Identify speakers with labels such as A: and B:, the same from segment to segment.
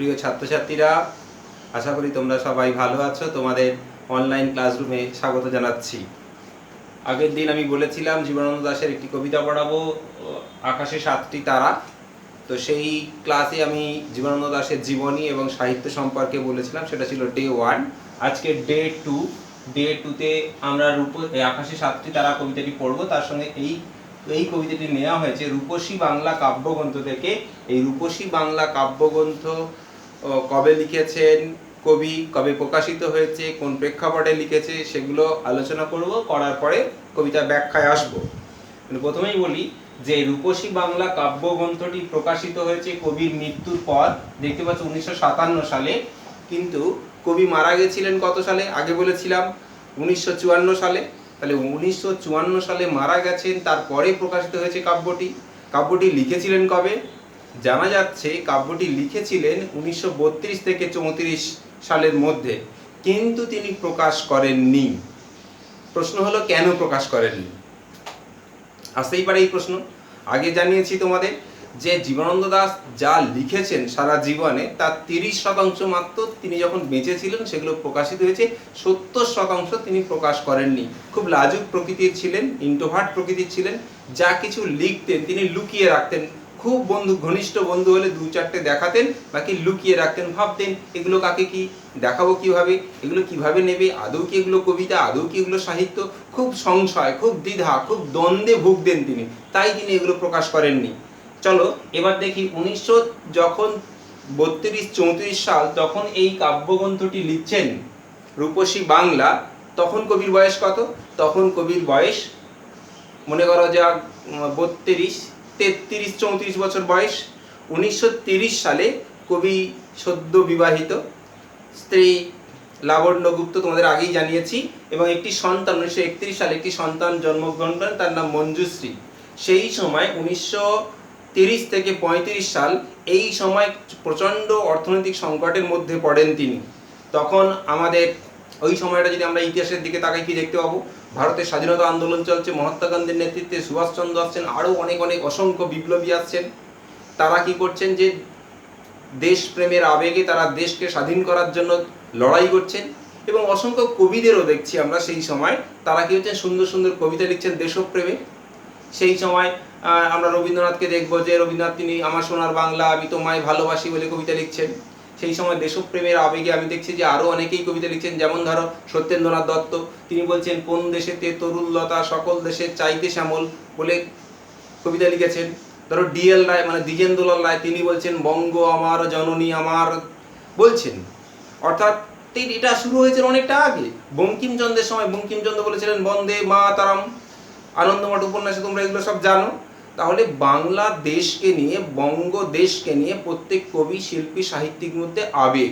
A: প্রিয় ছাত্রছাত্রীরা, আশা করি তোমরা সবাই ভালো আছো। তোমাদের অনলাইন ক্লাসরুমে স্বাগত জানাচ্ছি। আগের দিন আমি বলেছিলাম জীবনানন্দ দাশের একটি কবিতা পড়াবো, আকাশে সাতটি তারা। তো সেই ক্লাসে আমি জীবনানন্দ দাশের জীবনী এবং সাহিত্য সম্পর্কে বলেছিলাম, সেটা ছিল ডে 1। আজকে ডে 2। ডে 2তে আমরা আকাশে সাতটি তারা কবিতাটি পড়বো। তার সঙ্গে এই কবিতাটি নেওয়া হয়েছে রূপসী বাংলা কাব্যগ্রন্থ থেকে। এই রূপসী বাংলা কাব্যগ্রন্থ কবে লিখেছেন কবি, কবে প্রকাশিত হয়েছে, কোন প্রেক্ষাপটে লিখেছে, সেগুলো আলোচনা করব। করার পরে কবিতা ব্যাখ্যায় আসবো। প্রথমেই বলি যে রূপসী বাংলা কাব্যগ্রন্থটি প্রকাশিত হয়েছে কবির মৃত্যুর পর, দেখতে পাচ্ছ 1957 সালে। কিন্তু কবি মারা গেছিলেন কত সালে? আগে বলেছিলাম 1954 সালে। তাহলে 1954 সালে মারা গেছেন, তারপরে প্রকাশিত হয়েছে কাব্যটি। কাব্যটি লিখেছিলেন কবে? জানা যাচ্ছে কাব্যটি লিখেছিলেন 1932 থেকে 34 সালের মধ্যে, কিন্তু তিনি প্রকাশ করেননি। প্রশ্ন হলো কেন প্রকাশ করেননি? আসতেই পারে এই প্রশ্ন। আগে জানিয়েছি তোমাদের যে জীবনানন্দ দাশ যা লিখেছেন সারা জীবনে তার 30% মাত্র তিনি যখন বেঁচে ছিলেন সেগুলো প্রকাশিত হয়েছে, 70% তিনি প্রকাশ করেননি। খুব লাজুক প্রকৃতির ছিলেন, ইন্ট্রোভার্ট প্রকৃতির ছিলেন। যা কিছু লিখতেন তিনি লুকিয়ে রাখতেন। খুব ঘনিষ্ঠ বন্ধু হলে 2-4টে দেখাতেন, বাকি লুকিয়ে রাখতেন। ভাবতেন এগুলো কাকে কি দেখাবো, কিভাবে এগুলো কিভাবে নেবে, আদৌ কি এগুলো কবিতা, আদৌ কি এগুলো সাহিত্য। খুব সংশয়, খুব দ্বিধা, খুব দ্বন্দ্বে ভুগতেন তিনি, তাই তিনি এগুলো প্রকাশ করেননি। চলো এবার দেখি 1932-34 সাল তখন এই কাব্যগ্রন্থটি লিখছেন রূপসী বাংলা, তখন কবির বয়স কত? তখন কবির বয়স মনে করো যাক 32, 33, 34 বছর বয়স। 1930 সালে কবি সদ্য বিবাহিত, স্ত্রী লাবণ্য গুপ্ত, তোমাদের আগেই জানিয়েছি, এবং একটি সন্তান 1931 সালে একটি সন্তান জন্মগ্রহণ করেন, তার নাম মঞ্জুশ্রী। সেই সময় 1930 থেকে 35 সাল, এই সময় প্রচণ্ড অর্থনৈতিক সংকটের মধ্যে পড়েন তিনি। তখন আমাদের ওই সময়টা যদি আমরা ইতিহাসের দিকে তাকাই, কি দেখতে পাবো? ভারতের স্বাধীনতা আন্দোলন চলছে, মহাত্মা গান্ধীর নেতৃত্বে সুভাষচন্দ্র আসছেন, আরও অনেক অসংখ্য বিপ্লবী আসছেন। তারা কি করছেন যে দেশপ্রেমের আবেগে তারা দেশকে স্বাধীন করার জন্য লড়াই করছেন। এবং অসংখ্য কবিদেরও দেখছি আমরা সেই সময়, তারা কি হচ্ছেন সুন্দর সুন্দর কবিতা লিখছেন দেশপ্রেমে। সেই সময় আমরা রবীন্দ্রনাথকে দেখবো যে রবীন্দ্রনাথ তিনি আমার সোনার বাংলা, আমি তোমায় ভালোবাসি বলে কবিতা লিখছেন। সেই সময় দেশপ্রেমের আবেগে আমি দেখছি যে আরও অনেকেই কবিতা লিখছেন, যেমন ধরো সত্যেন্দ্রনাথ দত্ত, তিনি বলছেন কোন দেশেতে তরুলতা সকল দেশের চাইতে শ্যামল বলে কবিতা লিখেছেন। ধরো ডিএল রায় মানে দ্বিজেন্দ্রলাল রায়, তিনি বলছেন বঙ্গ আমার জননী আমার বলছেন। অর্থাৎ এটা শুরু হয়েছিল অনেকটা আগে, বঙ্কিমচন্দ্রের সময়। বঙ্কিমচন্দ্র বলেছিলেন বন্দে মাতরম, আনন্দমঠ উপন্যাসে তোমরা এগুলো সব জানো। তাহলে বাংলাদেশকে নিয়ে, বঙ্গদেশকে নিয়ে প্রত্যেক কবি, শিল্পী, সাহিত্যিক মধ্যে আবেগ,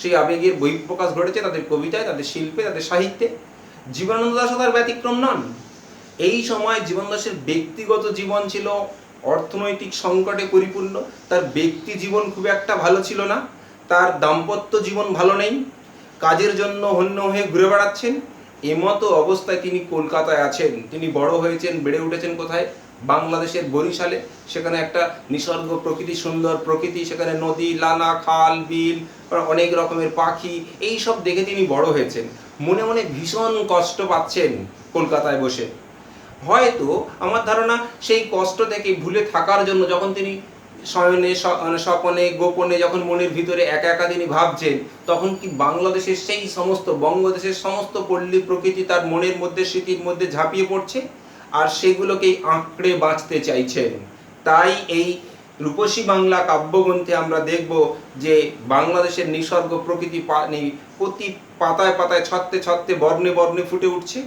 A: সেই আবেগের বহিঃপ্রকাশ ঘটেছে তাদের কবিতায়, তাদের শিল্পে, তাদের সাহিত্যে। জীবনানন্দ দাশও তার ব্যতিক্রম নন। এই সময় জীবনানন্দ দাশের ব্যক্তিগত জীবন ছিল অর্থনৈতিক সংকটে পরিপূর্ণ। তার ব্যক্তি জীবন খুব একটা ভালো ছিল না, তার দাম্পত্য জীবন ভালো নেই, কাজের জন্য হন্য হয়ে ঘুরে বেড়াচ্ছেন। এমতো অবস্থায় তিনি কলকাতায় আছেন। তিনি বড় হয়েছেন, বেড়ে উঠেছেন কোথায়? বাংলাদেশের বরিশালে। সেখানে একটা নিসর্গ প্রকৃতি, সুন্দর প্রকৃতি, সেখানে নদী, নালা, খাল, বিল, অনেক রকমের পাখি, এই সব দেখে তিনি বড় হয়েছেন। মনে মনে ভীষণ কষ্ট পাচ্ছেন কলকাতায় বসে। হয়তো আমার ধারণা সেই কষ্ট থেকে ভুলে থাকার জন্য যখন তিনি শয়নে, স্বপনে, গোপনে, যখন মনের ভিতরে একা একা তিনি ভাবছেন, তখন কি বাংলাদেশের সেই সমস্ত, বঙ্গদেশের সমস্ত পল্লী প্রকৃতি তার মনের মধ্যে, স্মৃতির মধ্যে ঝাঁপিয়ে পড়ছে, আর সেগুলোকেই আঁকড়ে বাঁচতে চাইছেন। তাই এই রূপসী বাংলা কাব্যগ্রন্থে আমরা দেখব যে বাংলাদেশের নিসর্গ প্রকৃতি প্রতি পাতায় পাতায়, ছত্রে ছত্রে, বর্ণে বর্ণে ফুটে উঠছে।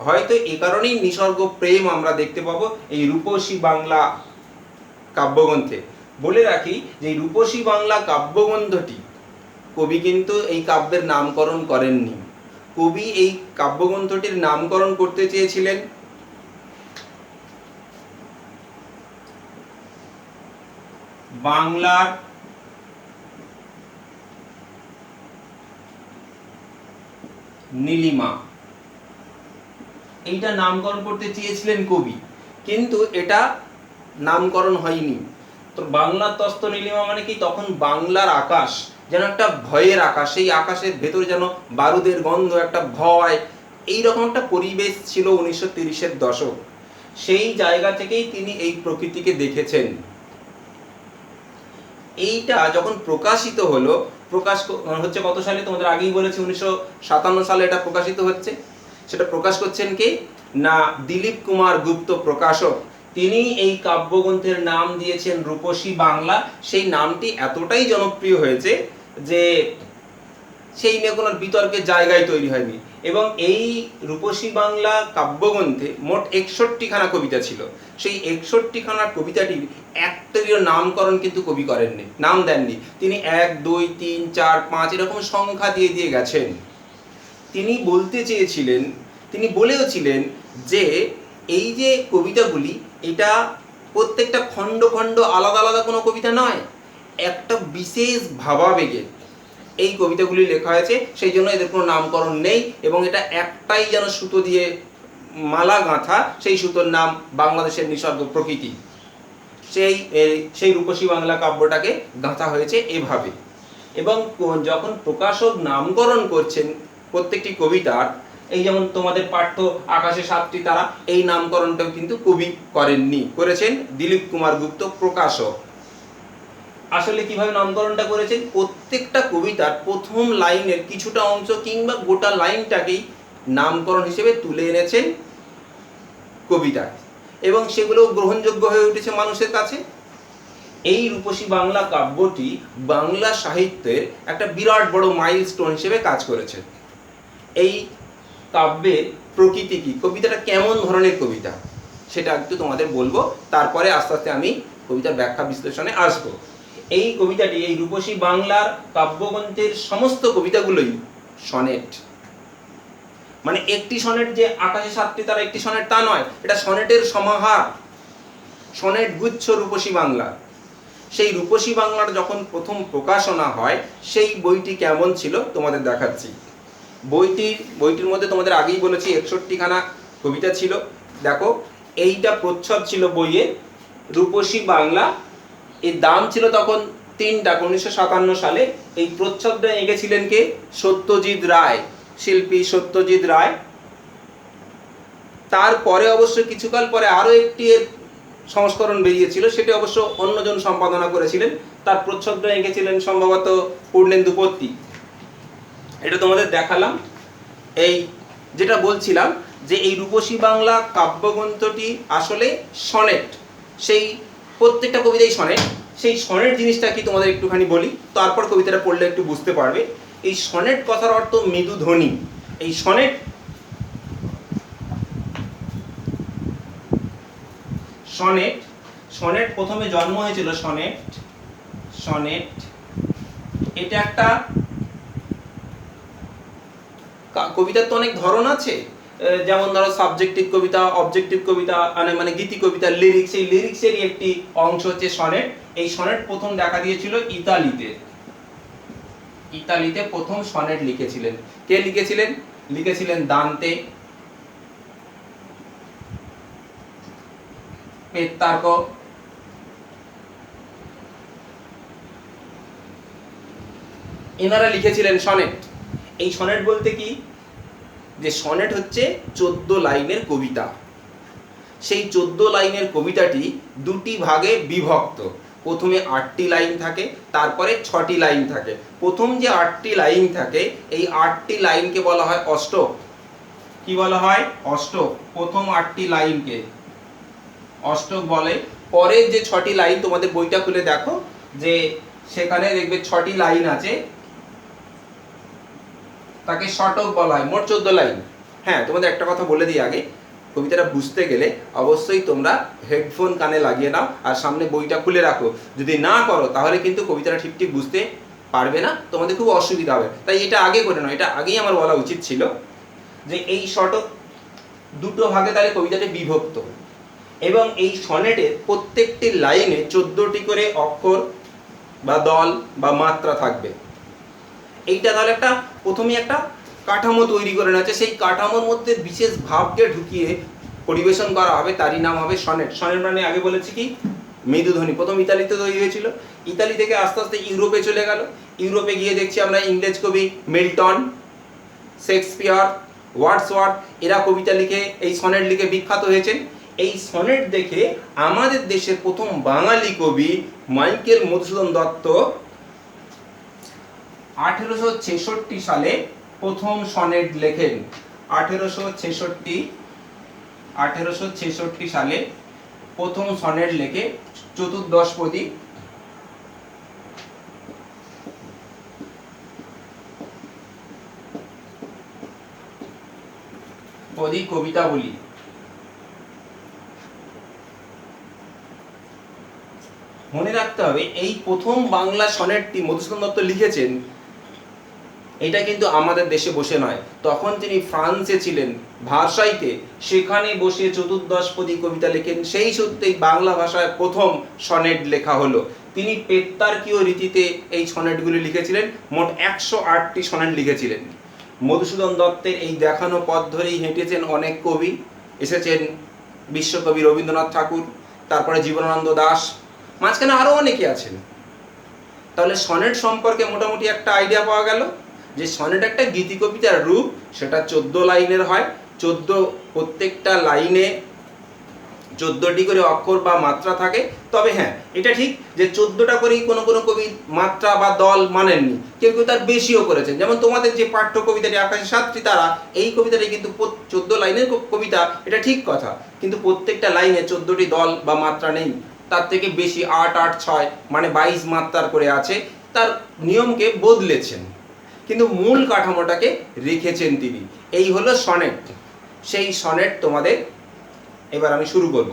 A: হয়তো এই কারণেই নিসর্গ প্রেম আমরা দেখতে পাবো এই রূপসী বাংলা কাব্যগ্রন্থে। বলে রাখি যে রূপসী বাংলা কাব্যগ্রন্থটি কবি কিন্তু এই কাব্যের নামকরণ করেননি। কবি এই কাব্যগ্রন্থটির নামকরণ করতে চেয়েছিলেন বাংলার নীলিমা। এইটা নামকরণ করতে চেয়েছিলেন কবি, কিন্তু এটা নামকরণ হয়নি। তো বাংলার তস্ত নীলিমা মানে কি, তখন বাংলার আকাশ যেন একটা ভয়ের আকাশ, সেই আকাশের ভেতরে যেন বারুদের গন্ধ, একটা ভয়, এইরকম একটা পরিবেশ ছিল 1930-এর দশক। সেই জায়গা থেকেই তিনি এই প্রকৃতিকে দেখেছেন। এইটা যখন প্রকাশিত হলো, হচ্ছে কত সালে, তোমাদের আগেই বলেছি 1957 সালে এটা প্রকাশিত হচ্ছে। সেটা প্রকাশ করছেন কে না, দিলীপ কুমার গুপ্ত প্রকাশক। তিনি এই কাব্যগ্রন্থের নাম দিয়েছেন রূপসী বাংলা। সেই নামটি এতটাই জনপ্রিয় হয়েছে যে সেই নিয়ে কোনো বিতর্কের জায়গায় তৈরি হয়নি। এবং এই রূপসী বাংলা কাব্যগ্রন্থে মোট 61খানা কবিতা ছিল। সেই 61খানা কবিতাটির একটিরও নামকরণ কিন্তু কবি করেননি, নাম দেননি। তিনি 1, 2, 3, 4, 5 এরকম সংখ্যা দিয়ে দিয়ে গেছেন। তিনি বলতে চেয়েছিলেন, তিনি বলেওছিলেন যে এই যে কবিতাগুলি, এটা প্রত্যেকটা খণ্ড খণ্ড আলাদা আলাদা কোনো কবিতা নয়, একটা বিশেষ ভাবাবেগে এই কবিতাগুলি লেখা হয়েছে। সেই জন্য এদের কোনো নামকরণ নেই, এবং এটা একটাই যেন সুতো দিয়ে মালা গাঁথা, সেই সুতোর নাম বাংলাদেশের নিসর্গ প্রকৃতি। সেই রূপসী বাংলা কাব্যটাকে গাঁথা হয়েছে এভাবে। এবং যখন প্রকাশক নামকরণ করছেন প্রত্যেকটি কবিতার, এই যেমন তোমাদের পাঠ্য আকাশে 7টি তারা, এই নামকরণটাও কিন্তু কবি করেননি, করেছেন দিলীপ কুমার গুপ্ত প্রকাশক। আসলে কিভাবে নামকরণটা করেছেন, প্রত্যেকটা কবিতার প্রথম লাইনের কিছুটা অংশ কিংবা গোটা লাইনটাকেই নামকরণ হিসেবে তুলে এনেছেন কবিতায়, এবং সেগুলো গ্রহণযোগ্য হয়ে উঠেছে মানুষের কাছে। এই রূপসী বাংলা কাব্যটি বাংলা সাহিত্যের একটা বিরাট বড় মাইলস্টোন হিসেবে কাজ করেছে। এই কাব্যের প্রকৃতি কি, কবিতাটা কেমন ধরনের কবিতা, সেটা একটু তোমাদের বলবো, তারপরে আস্তে আস্তে আমি কবিতার ব্যাখ্যা বিশ্লেষণে আসবো। এই কবিতাটি, এই রূপসী বাংলার কাব্যগ্রন্থের সমস্ত কবিতাগুলোই সনেট। মানে একটি সনেট যে আকাশে 7টি তারা একটি সনেট তা নয়, এটা সনেটের সমাহার, সনেট গুচ্ছ রূপসী বাংলা। সেই রূপসী বাংলার যখন প্রথম প্রকাশনা হয়, সেই বইটি কেমন ছিল তোমাদের দেখাচ্ছি। বইটির মধ্যে তোমাদের আগেই বলেছি 61খানা কবিতা ছিল। দেখো, এইটা প্রচ্ছদ ছিল বইয়ের, রূপসী বাংলা। এর দাম ছিল তখন 3 টাকা 1957 সালে। এই প্রচ্ছদটা এঁকেছিলেন কে, সত্যজিৎ রায়, শিল্পী সত্যজিৎ রায়। তারপরে অবশ্য কিছুকাল পরে আরো একটি এর সংস্করণ বেরিয়েছিল, সেটি অবশ্য অন্যজন সম্পাদনা করেছিলেন। তার প্রচ্ছদটা এঁকেছিলেন সম্ভবত পূর্ণেন্দু পত্তি। এটা তোমাদের দেখালাম। এই যেটা বলছিলাম যে এই রূপসী বাংলা কাব্যগ্রন্থটি আসলে সনেট, সেই প্রত্যেকটা কবিতাই সনেট। সেই সনেট জিনিসটা কি তোমাদের একটুখানি বলি, তারপর কবিতাটা পড়লে একটু বুঝতে পারবে। এই সনেট কথার অর্থ মৃদু ধ্বনি। এই সনেট সনেট সনেট প্রথমে জন্ম হয়েছিল, সনেট এটা একটা, কবিতার তো অনেক ধরন আছে, যেমন ধরো সাবজেক্টিভ কবিতা, অবজেক্টিভ কবিতা, মানে গীতি কবিতা, লিরিক্স। এই লিরিক্সেরই একটি অংশ হচ্ছে সনেট। এই সনেট প্রথম দেখা দিয়েছিল ইতালিতে প্রথম সনেট লিখেছিলেন কে? লিখেছিলেন দান্তে, পেত্রার্ক, এনারা লিখেছিলেন সনেট। এই সনেট বলতে কি, যে সনেট হচ্ছে 14 লাইনের কবিতা। সেই 14 লাইনের কবিতাটি দুটি ভাগে বিভক্ত। প্রথমে 8টি লাইন থাকে, তারপরে 6টি লাইন থাকে। প্রথম যে 8টি লাইন থাকে, এই 8টি লাইনকে বলা হয় অষ্টক। কি বলা হয়? অষ্টক। প্রথম 8টি লাইনকে অষ্টক বলে। পরের যে 6টি লাইন, তোমাদের বইটা খুলে দেখো, যে সেখানে দেখবে 6টি লাইন আছে, তাকে শতক বলা হয়। মোট 14 লাইন। হ্যাঁ, তোমাদের একটা কথা বলে দিই আগে, কবিতাটা বুঝতে গেলে অবশ্যই তোমরা হেডফোন কানে লাগিয়ে নাও আর সামনে বইটা খুলে রাখো। যদি না করো তাহলে কিন্তু কবিতাটা ঠিক বুঝতে পারবে না, তোমাদের খুব অসুবিধা হবে। তাই এটা আগে করে নাও, এটা আগেই আমার বলা উচিত ছিল, যে এই শতক দুটো ভাগে তাহলে কবিতাটি বিভক্ত। এবং এই সনেটের প্রত্যেকটি লাইনে 14টি করে অক্ষর বা দল বা মাত্রা থাকবে। এইটা তাহলে একটা প্রথমে একটা কাঠামো তৈরি করে নেওয়া হচ্ছে। সেই কাঠামোর মধ্যে বিশেষ ভাবকে ঢুকিয়ে পরিবেশন করা হবে, তারই নাম হবে সনেট। সনেট মানে আগে বলেছি কি, মেরুধ্বনি প্রথম ইতালিতে তৈরি হয়েছিল, ইতালি থেকে আস্তে আস্তে ইউরোপে চলে গেল, ইউরোপে গিয়ে দেখছি আমরা ইংরেজ কবি মিল্টন, শেক্সপিয়ার, ওয়ার্ডসওয়ার্থ এরা কবিতা লিখে এই সনেট লিখে বিখ্যাত হয়েছেন। এই সনেট দেখে আমাদের দেশের প্রথম বাঙালি কবি মাইকেল মধুসূদন দত্ত 1866 সালে প্রথম সনেট লেখেন। 1866 সালে প্রথম সনেট লেখে চতুর্দশপদী। কবিতা বলি। মনে রাখতে হবে এই প্রথম বাংলা সনেটটি মধুসূদন দত্ত লিখেছেন, এটা কিন্তু আমাদের দেশে বসে নয়, তখন তিনি ফ্রান্সে ছিলেন ভার্সাইতে, সেখানে বসে চতুর্দশপদী কবিতা লেখেন। সেই সূত্রেই বাংলা ভাষায় প্রথম সনেট লেখা হলো। তিনি পেত্তার্কীয় রীতিতে এই সনেটগুলি লিখেছিলেন, মোট 108টি সনেট লিখেছিলেন। মধুসূদন দত্তের এই দেখানো পথ ধরেই হেঁটেছেন অনেক কবি, এসেছেন বিশ্বকবি রবীন্দ্রনাথ ঠাকুর, তারপরে জীবনানন্দ দাশ, মাঝখানে আরও অনেকে আছেন। তাহলে সনেট সম্পর্কে মোটামুটি একটা আইডিয়া পাওয়া গেল যে সনেট একটা গীতি কবিতার রূপ, সেটা 14 লাইনের হয়। প্রত্যেকটা লাইনে 14টি করে অক্ষর বা মাত্রা থাকে। তবে হ্যাঁ, এটা ঠিক যে 14টা করেই কোনো কোনো কবি মাত্রা বা দল মানেননি, কেউ কেউ তার বেশিও করেছেন। যেমন তোমাদের যে পাঠ্য কবিতাটি আকাশে 7টি তারা, এই কবিতাটি কিন্তু 14 লাইনের কবিতা, এটা ঠিক কথা, কিন্তু প্রত্যেকটা লাইনে 14টি দল বা মাত্রা নেই, তার থেকে বেশি 8, 8, 6 মানে 22 মাত্রার করে আছে। তার নিয়মকে বদলেছেন, কিন্তু মূল কাঠামোটাকে রেখেছেন তিনি। এই হলো সনেট। সেই সনেট তোমাদের এবার আমি শুরু করব।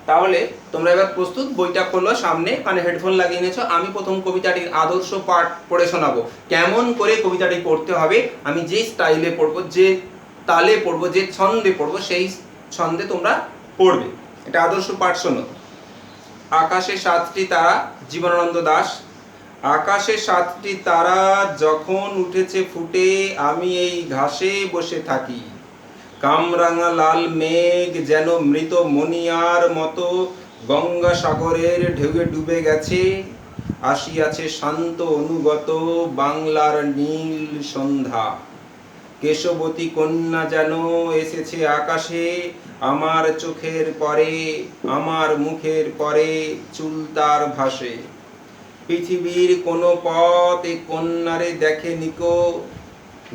A: তাহলে তোমরা এবার প্রস্তুত, বইটা খোলো সামনে, কানে হেডফোন লাগিয়ে নিয়েছো। আমি প্রথম কবিতাটির আদর্শ পাঠ পড়ে শোনাবো। কেমন করে কবিতাটি পড়তে হবে, আমি যে স্টাইলে পড়বো, যে তালে পড়বো, যে ছন্দে পড়বো, সেই ছন্দে তোমরা পড়বে। এটা আদর্শ পাঠ শোনো। আকাশে 7টি তারা, জীবনানন্দ দাশ। আকাশে 7টি তারা যখন উঠেছে ফুটে, আমি এই ঘাসে বসে থাকি। কামরাঙা লাল মেঘ যেন মৃত মণিয়ার মতো গঙ্গা সাগরের ঢেউয়ে ডুবে গেছে। আসিয়াছে শান্ত অনুগত বাংলার নীল সন্ধ্যা। কেশবতী কন্যা যেন এসেছে আকাশে, আমার চোখের পরে, আমার মুখের পরে চুল তার ভাসে। পৃথিবীর কোনো পথ এ কন্যারে দেখে নিকো,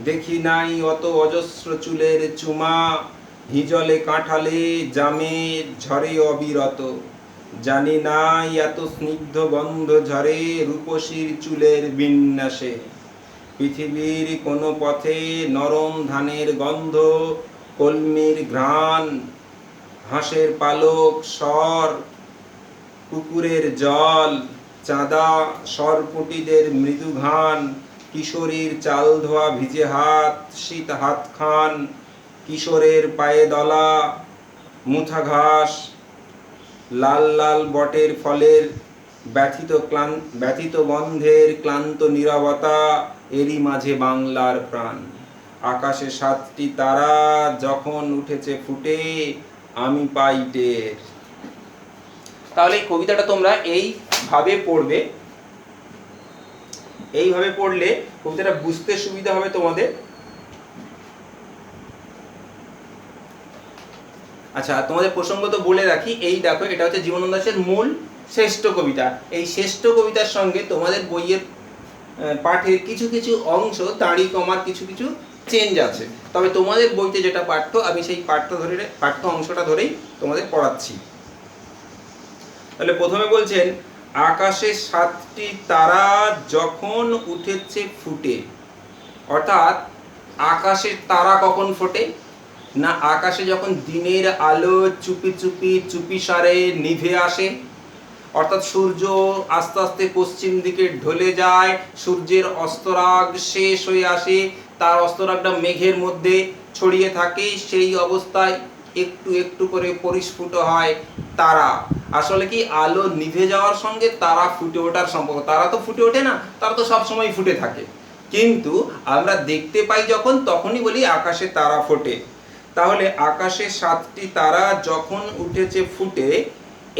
A: দেখি নাই অত অজস্র চুলের চুমা। হিজলে কাঁঠালে জামের ঝরে অবিরত, জানি নাই এত স্নিগ্ধ গন্ধ ঝরে রূপসীর চুলের বিন্যাসে। পৃথিবীর কোনো পথে নরম ধানের গন্ধ, কলমির ঘ্রাণ, হাঁসের পালক স্বর, পুকুরের জল, চাঁদা সরপুটিদের মৃদু ঘ্রাণ, কিশোরীর চাল ধোয়া ভিজে হাত, শীত হাতখান, কিশোরের পায়ে দলা মুথা ঘাস, লাল লাল বটের ফলের ব্যথিত গন্ধের ক্লান্ত নীরবতা, এরই মাঝে বাংলার প্রাণ। আকাশে 7টি তারা যখন উঠেছে ফুটে, আমি পাই টের। তাহলে এই কবিতাটা তোমরা এইভাবে পড়বে। এইভাবে পড়লে কবিতাটা বুঝতে সুবিধা হবে তোমাদের। আচ্ছা, তোমাদের প্রসঙ্গত বলে রাখি, এই দেখো, এটা হচ্ছে জীবনানন্দ দাশের মূল শ্রেষ্ঠ কবিতা। এই শ্রেষ্ঠ কবিতার সঙ্গে তোমাদের বইয়ের পাঠের কিছু কিছু অংশ, দাঁড়ি কমার কিছু কিছু চেঞ্জ আছে। তবে তোমাদের বইতে যেটা পাঠ্য, আমি সেই পাঠ্য অংশটা ধরেই তোমাদের পড়াচ্ছি। তাহলে প্রথমে বলছেন, আকাশে 7টি তারা যখন উঠেছে ফুটে। অর্থাৎ আকাশের তারা কখন ফোটে না, আকাশে যখন দিনের আলো চুপি চুপি চুপিসারে নিভে আসে। অর্থাৎ সূর্য আস্তে আস্তে পশ্চিম দিকে ঢলে যায়, সূর্যের অস্তরাগ শেষ হয়ে আসে, তার অস্তরাগটা মেঘের মধ্যে ছড়িয়ে থাকে, সেই অবস্থায় একটু একটু করে পরিস্ফুট হয় তারা। আসলে কি, আলো নিভে যাওয়ার সঙ্গে তারা ফুটে ওঠার সম্পর্ক। তারা তো ফুটে ওঠে না, তারা তো সবসময় ফুটে থাকে, কিন্তু আমরা দেখতে পাই যখন, তখনই বলি আকাশে তারা ফোটে। তাহলে আকাশে 7টি তারা যখন উঠেছে ফুটে,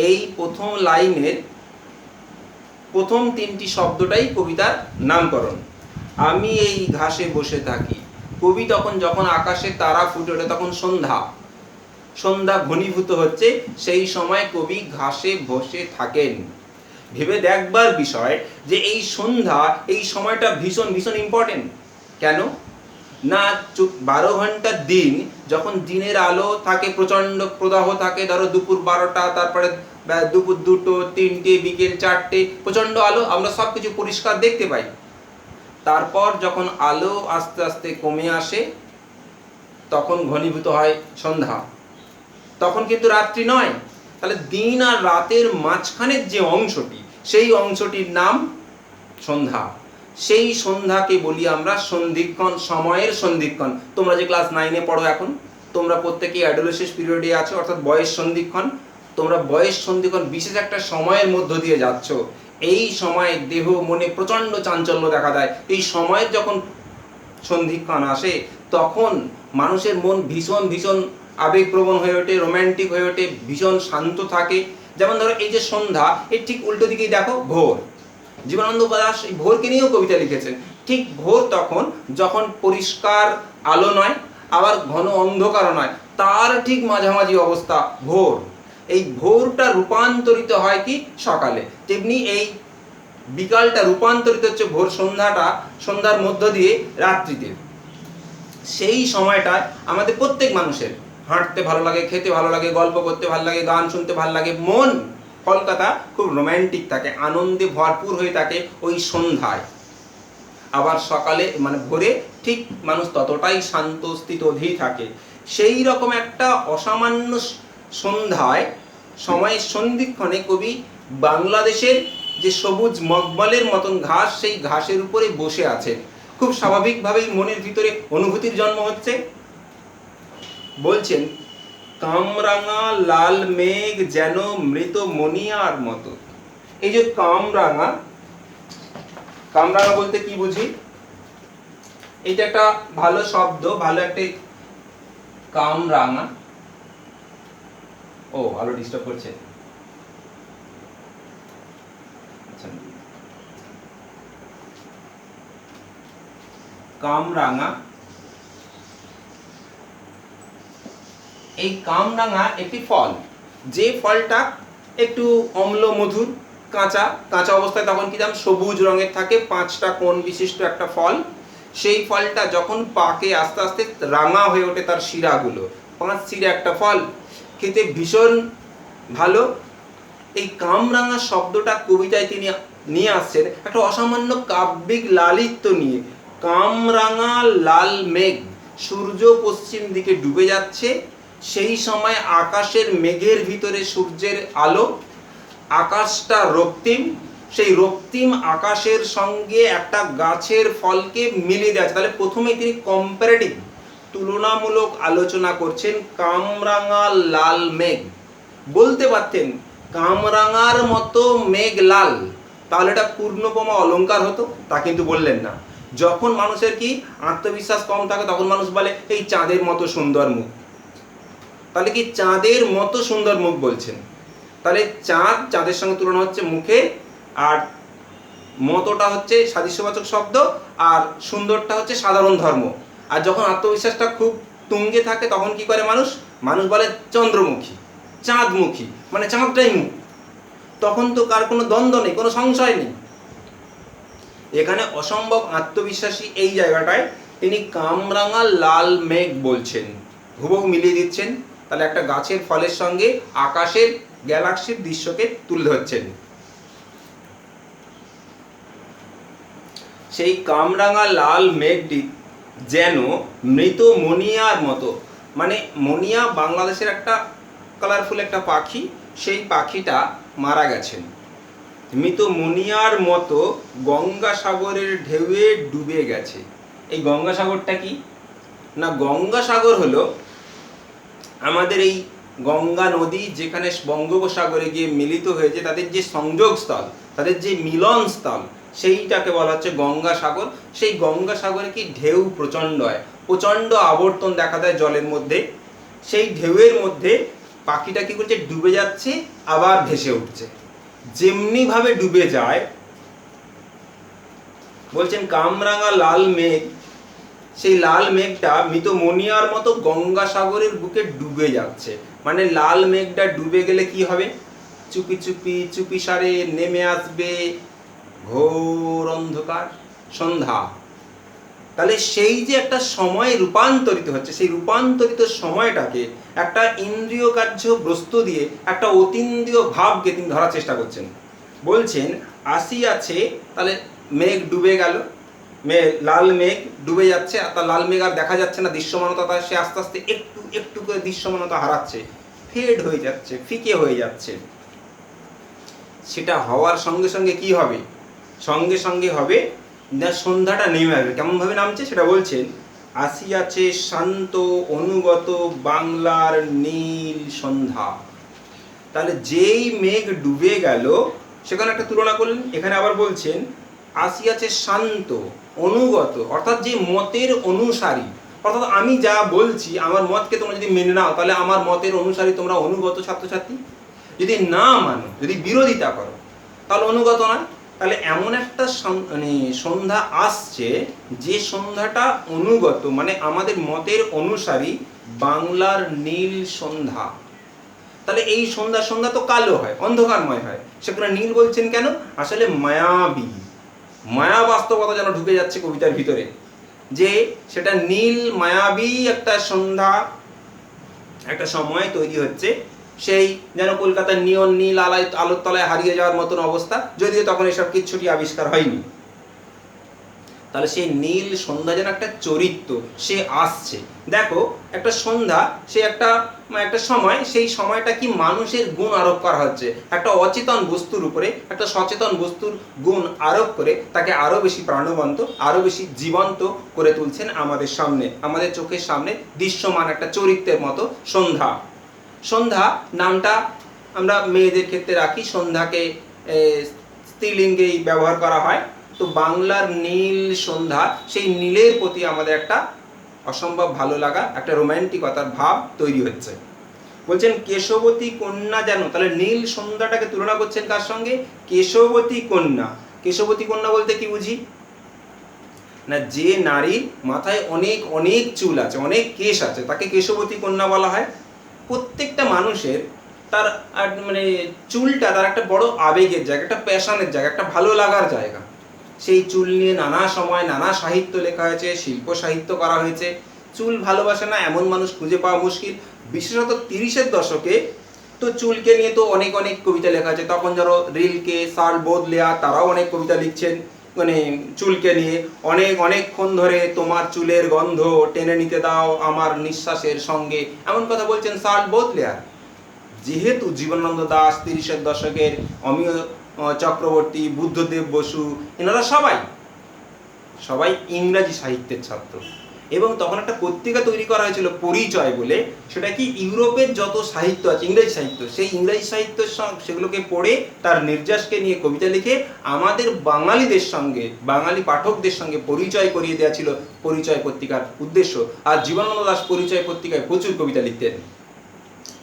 A: এই প্রথম লাইনের প্রথম 3টি শব্দটাই কবিতার নামকরণ। আমি এই ঘাসে বসে থাকি। কবি যখন আকাশে তারা ফুটে ওঠে তখন সন্ধ্যা ঘনীভূত হচ্ছে, সেই সময় কবি ঘাসে বসে থাকেন। ভেবে দেখবার বিষয় যে এই সন্ধ্যা, এই সময়টা ভীষণ ভীষণ ইম্পর্টেন্ট। কেন না, 12 ঘন্টার দিন, যখন দিনের আলো থাকে, প্রচন্ড প্রদাহ থাকে, ধরো দুপুর 12টা, তারপরে দুপুর 2টো, 3টে, বিকেল 4টে, প্রচন্ড আলো, আমরা সবকিছু পরিষ্কার দেখতে পাই। তারপর যখন আলো আস্তে আস্তে কমে আসে, তখন ঘনীভূত হয় সন্ধ্যা, তখন কিন্তু রাত্রি নয়। তাহলে দিন আর রাতের মাঝখানের যে অংশটি, সেই অংশটির নাম সন্ধ্যা। সেই সন্ধ্যাকে বলি আমরা সন্ধিক্ষণ, সময়ের সন্ধিক্ষণ। তোমরা যে ক্লাস 9-এ পড়ো এখন, তোমরা প্রত্যেকেই অ্যাডোলেসেন্স পিরিয়ডে আছো, অর্থাৎ বয়স সন্ধিক্ষণ। তোমরা বয়স সন্ধিক্ষণ বিশেষ একটা সময়ের মধ্য দিয়ে যাচ্ছ। এই সময় দেহ মনে প্রচন্ড চাঞ্চল্য দেখা দেয়। এই সময়ের যখন সন্ধিক্ষণ আসে, তখন মানুষের মন ভীষণ ভীষণ আবেগপ্রবণ হয়ে ওঠে, রোম্যান্টিক হয়ে ওঠে, ভীষণ শান্ত থাকে। যেমন ধরো এই যে সন্ধ্যা, এর ঠিক উল্টো দিকেই দেখো ভোর। জীবনানন্দ দাশ এই ভোরকে নিয়েও কবিতা লিখেছেন। ঠিক ভোর তখন যখন পরিষ্কার আলো নয়, আবার ঘন অন্ধকারও নয়, তার ঠিক মাঝামাঝি অবস্থা ভোর। এই ভোরটা রূপান্তরিত হয় কি সকালে, তেমনি এই বিকালটা রূপান্তরিত হচ্ছে ভোর, সন্ধ্যার মধ্য দিয়ে রাত্রিতে। সেই সময়টায় আমাদের প্রত্যেক মানুষের হাঁটতে ভালো লাগে, খেতে ভালো লাগে, গল্প করতে ভালো লাগে, গান শুনতে ভালো লাগে, মন কলকাতা খুব রোম্যান্টিক থাকে, আনন্দে ভরপুর হয়ে থাকে ওই সন্ধ্যায়। আবার সকালে মানে ভোরে ঠিক মানুষ ততটাই শান্ত স্থিতধীর থাকে। সেই রকম একটা অসামান্য সন্ধ্যায়, সময়ের সন্ধিক্ষণে কবি বাংলাদেশের যে সবুজ মকবলের মতন ঘাস, সেই ঘাসের উপরে বসে আছেন। খুব স্বাভাবিকভাবেই মনের ভিতরে অনুভূতির জন্ম হচ্ছে। বলছেন, কামরাঙা লাল মেঘ যেন মৃত মনিয়ার মতো। এই যে কামরাঙা বলতে কি বুঝি? এটা একটা ভালো শব্দ, ভালো একটা কামরাঙা। ও, আলো ডিস্টার্ব করছে। আচ্ছা, কামরাঙা, এই কামরাঙা একটি ফল, যে ফলটা একটু অম্ল মধুর, কাঁচা অবস্থায় তখন কি দাম, সবুজ রঙের থাকে, 5টা কোণ বিশিষ্ট একটা ফল। সেই ফলটা যখন পাকে আস্তে আস্তে রাঙা হয়ে ওঠে তার শিরাগুলো, 5 শিরা একটা ফল, খেতে ভীষণ ভালো। এই কামরাঙা শব্দটা কবিতায় তিনি নিয়ে আসছেন একটা অসামান্য কাব্যিক লালিত্য নিয়ে। কামরাঙা লাল মেঘ, সূর্য পশ্চিম দিকে ডুবে যাচ্ছে, সেই সময় আকাশের মেঘের ভিতরে সূর্যের আলো, আকাশটা রক্তিম, সেই রক্তিম আকাশের সঙ্গে একটা গাছের ফলকে মিলিয়ে দেওয়া। তাহলে প্রথমেই তিনি কম্পারেটিভ, তুলনামূলক আলোচনা করছেন। কামরাঙা লাল মেঘ, বলতে পারতেন কামরাঙার মতো মেঘ লাল, তাহলে এটা পূর্ণপমা অলংকার হতো, তা কিন্তু বললেন না। যখন মানুষের কি আত্মবিশ্বাস কম থাকে, তখন মানুষ বলে এই চাঁদের মতো সুন্দর মুখ। তাহলে কি চাঁদের মতো সুন্দর মুখ বলছেন, তাহলে চাঁদের সঙ্গে তুলনা হচ্ছে মুখে, আর মতোটা হচ্ছে সাদৃশ্যবাচক শব্দ, আর সুন্দরটা হচ্ছে সাধারণ ধর্ম। আর যখন আত্মবিশ্বাসটা খুব তুঙ্গে থাকে, তখন কি করে মানুষ বলে চন্দ্রমুখী, চাঁদমুখী, মানে চাঁদটাই মুখ। তখন তো কার কোনো দ্বন্দ্ব নেই, কোনো সংশয় নেই। এখানে অসম্ভব আত্মবিশ্বাসী এই জায়গাটায় তিনি কামরাঙা লাল মেঘ বলছেন, হুবহু মিলিয়ে দিচ্ছেন। তাহলে একটা গাছের ফলের সঙ্গে আকাশের গ্যালাক্সির দৃশ্যকে তুলে ধরছেন। সেই কামরাঙা লাল মেঘটি যেন মৃত মনিয়ার মতো, মানে মনিয়া বাংলাদেশের একটা কালারফুল একটা পাখি, সেই পাখিটা মারা গেছেন। মৃত মনিয়ার মতো গঙ্গাসাগরের ঢেউয়ে ডুবে গেছে। এই গঙ্গাসাগরটা কি না, গঙ্গাসাগর হলো আমাদের এই গঙ্গা নদী যেখানে বঙ্গোপসাগরে গিয়ে মিলিত হয়েছে, তাদের যে সংযোগস্থল, তাদের যে মিলনস্থল, সেইটাকে বলা হচ্ছে গঙ্গাসাগর। সেই গঙ্গাসাগরে কি ঢেউ প্রচণ্ড হয়, প্রচণ্ড আবর্তন দেখা দেয় জলের মধ্যে, সেই ঢেউয়ের মধ্যে পাখিটা কি করছে, ডুবে যাচ্ছে আবার ভেসে উঠছে। যেমনিভাবে ডুবে যায়, বলছেন কামরাঙা লাল মেঘ, সেই লাল মেঘটা মৃত মনিয়ার মতো গঙ্গাসাগরের বুকে ডুবে যাচ্ছে। মানে লাল মেঘটা ডুবে গেলে কি হবে, চুপি চুপি চুপি সারে নেমে আসবে ঘোর অন্ধকার, সন্ধ্যা। তাহলে সেই যে একটা সময় রূপান্তরিত হচ্ছে, সেই রূপান্তরিত সময়টাকে একটা ইন্দ্রিয় কার্য বস্তু দিয়ে একটা অতীন্দ্রিয় ভাবকে তিনি ধরার চেষ্টা করছেন। বলছেন আসিয়াছে, তাহলে মেঘ ডুবে গেল, লাল মেঘ ডুবে যাচ্ছে, আর তার লাল মেঘ আর দেখা যাচ্ছে না, দৃশ্যমানতা তার সে আস্তে আস্তে একটু একটু করে দৃশ্যমানতা হারাচ্ছে, ফেড হয়ে যাচ্ছে, ফিকে হয়ে যাচ্ছে। সেটা হওয়ার সঙ্গে সঙ্গে কি হবে, সঙ্গে সঙ্গে হবে না সন্ধ্যাটা নেমে আসবে। কেমন ভাবে নামছে সেটা বলছেন, আসিয়াছে শান্ত অনুগত বাংলার নীল সন্ধ্যা। তাহলে যেই মেঘ ডুবে গেল, সেখানে একটা তুলনা করলেন, এখানে আবার বলছেন আসিয়াছে শান্ত অনুগত, অর্থাৎ যে মতের অনুসারী, অর্থাৎ আমি যা বলছি আমার মতকে তোমরা যদি মেনে নাও, তাহলে আমার মতের অনুসারী তোমরা অনুগত ছাত্রছাত্রী। যদি না মানো, যদি বিরোধিতা করো, তাহলে অনুগত নয়। তাহলে এমন একটা মানে সন্ধ্যা আসছে, যে সন্ধ্যাটা অনুগত, মানে আমাদের মতের অনুসারী, বাংলার নীল সন্ধ্যা। তাহলে এই সন্ধ্যা তো কালো হয়, অন্ধকারময় হয়, সেখানে নীল বলছেন কেন, আসলে মায়াবী, মায়া বাস্তবতা যেন ঢুকে যাচ্ছে কবিতার ভিতরে, যে সেটা নীল মায়াবী একটা সন্ধ্যা, একটা সময় তৈরি হচ্ছে, সেই যেন কলকাতার নিয়ন নীল আলোর তলায় হারিয়ে যাওয়ার মতন অবস্থা, যদিও তখন এসব কিচ্ছুটি আবিষ্কার হয়নি। তাহলে সেই নীল সন্ধ্যা যেন একটা চরিত্র, সে আসছে। দেখো একটা সন্ধ্যা, সে একটা সময়, সেই সময়টা কি মানুষের গুণ আরোপ করা হচ্ছে, একটা অচেতন বস্তুর উপরে একটা সচেতন বস্তুর গুণ আরোপ করে তাকে আরো বেশি প্রাণবন্ত, আরো বেশি জীবন্ত করে তুলছেন আমাদের সামনে, আমাদের চোখের সামনে দৃশ্যমান একটা চরিত্রের মতো সন্ধ্যা। সন্ধ্যা নামটা আমরা মেয়েদের ক্ষেত্রে রাখি, সন্ধ্যাকে স্ত্রীলিঙ্গেই ব্যবহার করা হয়। তো বাংলার নীল সন্ধ্যা, সেই নীলের প্রতি আমাদের একটা অসম্ভব ভালো লাগা, একটা রোম্যান্টিকতার ভাব তৈরি হচ্ছে। বলছেন কেশবতী কন্যা যেন, তাহলে নীল সন্ধ্যাটাকে তুলনা করছেন কার সঙ্গে, কেশবতী কন্যা। কেশবতী কন্যা বলতে কি বুঝি না, যে নারীর মাথায় অনেক অনেক চুল আছে, অনেক কেশ আছে, তাকে কেশবতী কন্যা বলা হয়। প্রত্যেকটা মানুষের তার মানে চুলটা তার একটা বড় আবেগের জায়গা, একটা প্যাশনের জায়গা, একটা ভালো লাগার জায়গা। সেই চুল নিয়ে নানা সময় নানা সাহিত্য লেখা হয়েছে, শিল্প সাহিত্য করা হয়েছে। চুল ভালোবাসে না এমন মানুষ খুঁজে পাওয়া মুশকিল। বিশেষত 30-এর দশকে তো চুলকে নিয়ে তো অনেক অনেক কবিতা লেখা আছে। তখন যারা রিলকে, সার্ল বোদলেয়ার, তারাও অনেক কবিতা লিখছেন মানে চুলকে নিয়ে, অনেকক্ষণ ধরে তোমার চুলের গন্ধ টেনে নিতে দাও আমার নিঃশ্বাসের সঙ্গে, এমন কথা বলছেন সার্ল বোদলেয়ার। যেহেতু জীবনানন্দ দাশ 30-এর দশকের, অমিয় চক্রবর্তী, বুদ্ধদেব বসু, এনারা সবাই ইংরাজি সাহিত্যের ছাত্র। এবং তখন একটা পত্রিকা তৈরি করা হয়েছিল পরিচয় বলে, সেটা কি ইউরোপের যত সাহিত্য আছে, ইংরেজি সাহিত্য, সেই ইংরেজি সাহিত্য সেগুলোকে পড়ে তার নির্যাসকে নিয়ে কবিতা লিখে আমাদের বাঙালিদের সঙ্গে, বাঙালি পাঠকদের সঙ্গে পরিচয় করিয়ে দেওয়া ছিল পরিচয় পত্রিকার উদ্দেশ্য। আর জীবনানন্দ দাশ পরিচয় পত্রিকায় প্রচুর কবিতা লিখতেন।